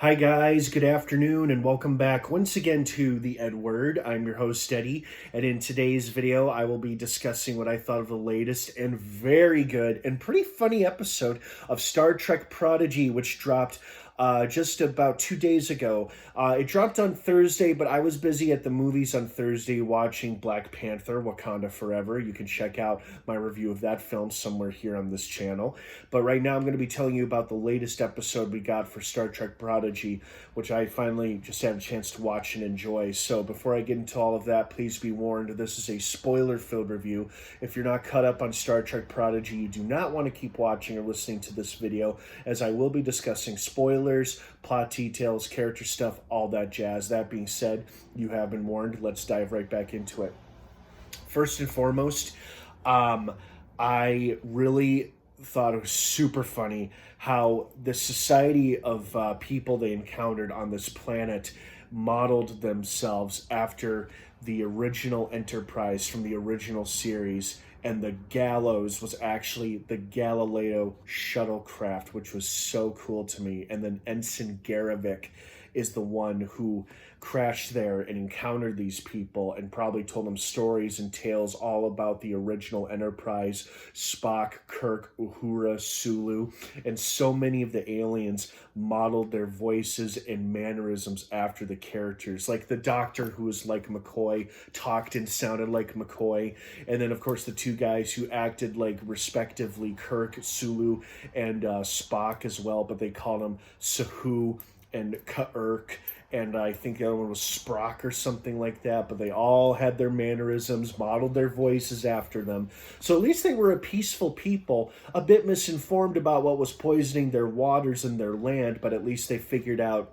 Hi guys, good afternoon and welcome back once again to the EdWord. I'm your host Eddie, and in today's video I will be discussing what I thought of the latest and very good and pretty funny episode of Star Trek Prodigy, which dropped just about 2 days ago. It dropped on Thursday, but I was busy at the movies on Thursday watching Black Panther: Wakanda Forever. You can check out my review of that film somewhere here on this channel. But right now I'm going to be telling you about the latest episode we got for Star Trek Prodigy, which I finally just had a chance to watch and enjoy. So before I get into all of that, please be warned, this is a spoiler-filled review. If you're not caught up on Star Trek Prodigy, you do not want to keep watching or listening to this video, as I will be discussing spoilers, plot details, character stuff, all that jazz. That being said, you have been warned. Let's dive right back into it. First and foremost, I really thought it was super funny how the society of people they encountered on this planet modeled themselves after the original Enterprise from the original series, and the Gallows was actually the Galileo shuttlecraft, which was so cool to me. And then Ensign Garrovick is the one who crashed there and encountered these people and probably told them stories and tales all about the original Enterprise, Spock, Kirk, Uhura, Sulu, and so many of the aliens modeled their voices and mannerisms after the characters. Like the Doctor, who was like McCoy, talked and sounded like McCoy, and then of course the two guys who acted like respectively Kirk, Sulu, and Spock as well, but they called them Sahu and Kaerk, and I think the other one was Sprock or something like that, but they all had their mannerisms, modeled their voices after them. So at least they were a peaceful people, a bit misinformed about what was poisoning their waters and their land, but at least they figured out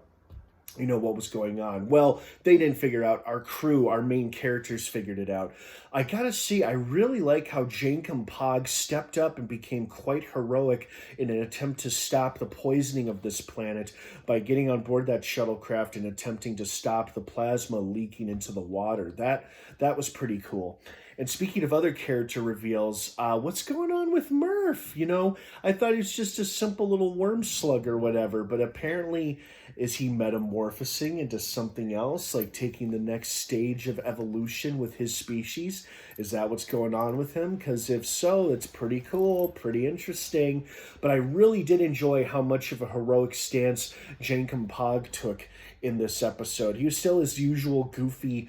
what was going on. Well, they didn't figure out. Our crew, our main characters figured it out. I gotta say, I really like how Jankum Pog stepped up and became quite heroic in an attempt to stop the poisoning of this planet by getting on board that shuttlecraft and attempting to stop the plasma leaking into the water. That was pretty cool. And speaking of other character reveals, what's going on with Murph? I thought he was just a simple little worm slug or whatever, but apparently is he metamorphosing into something else, like taking the next stage of evolution with his species? Is that what's going on with him? Because if so, it's pretty cool, pretty interesting. But I really did enjoy how much of a heroic stance Jankum Pog took in this episode. He was still his usual goofy,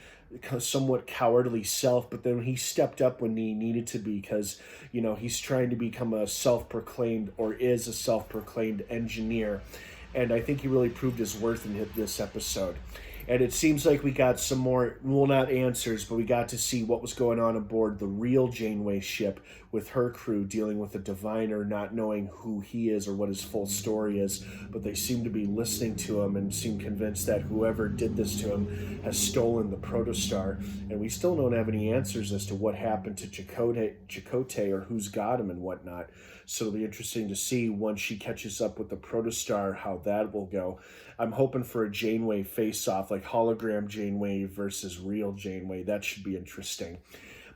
somewhat cowardly self, but then he stepped up when he needed to be, because he's trying to become a self-proclaimed, or is a self-proclaimed engineer, and I think he really proved his worth in this episode. And it seems like we got some more, well, not answers, but we got to see what was going on aboard the real Janeway ship with her crew dealing with a diviner, not knowing who he is or what his full story is. But they seem to be listening to him and seem convinced that whoever did this to him has stolen the protostar. And we still don't have any answers as to what happened to Chakotay or who's got him and whatnot. So it'll be interesting to see once she catches up with the protostar how that will go. I'm hoping for a Janeway face-off, like hologram Janeway versus real Janeway. That should be interesting.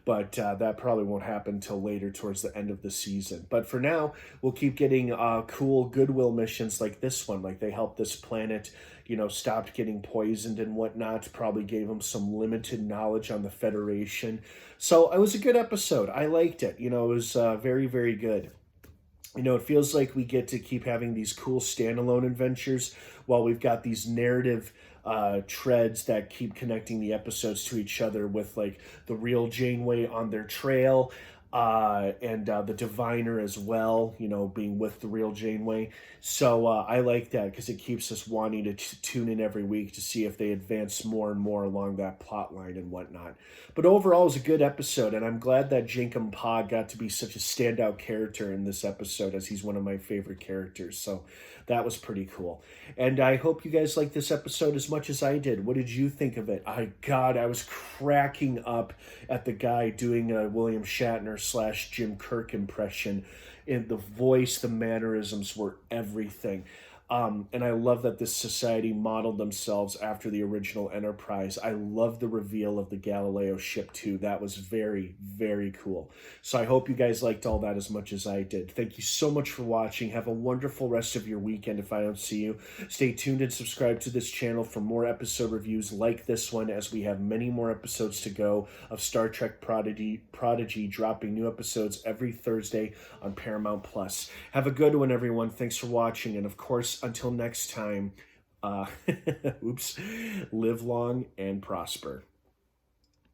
But that probably won't happen until later towards the end of the season. But for now, we'll keep getting cool goodwill missions like this one. Like they helped this planet, stopped getting poisoned and whatnot. Probably gave them some limited knowledge on the Federation. So it was a good episode. I liked it. It was very, very good. It feels like we get to keep having these cool standalone adventures while we've got these narrative treads that keep connecting the episodes to each other, with like the real Janeway on their trail, and the diviner as well, being with the real Janeway. So I like that because it keeps us wanting to tune in every week to see if they advance more and more along that plot line and whatnot. But overall, it was a good episode, and I'm glad that Jankum Pog got to be such a standout character in this episode, as he's one of my favorite characters. So that was pretty cool. And I hope you guys liked this episode as much as I did. What did you think of it? God, I was cracking up at the guy doing a William Shatner / Jim Kirk impression. In the voice, the mannerisms were everything. And I love that this society modeled themselves after the original Enterprise. I love the reveal of the Galileo ship too. That was very, very cool. So I hope you guys liked all that as much as I did. Thank you so much for watching. Have a wonderful rest of your weekend if I don't see you. Stay tuned and subscribe to this channel for more episode reviews like this one, as we have many more episodes to go of Star Trek Prodigy, dropping new episodes every Thursday on Paramount Plus. Have a good one, everyone. Thanks for watching. And of course, until next time, oops, live long and prosper.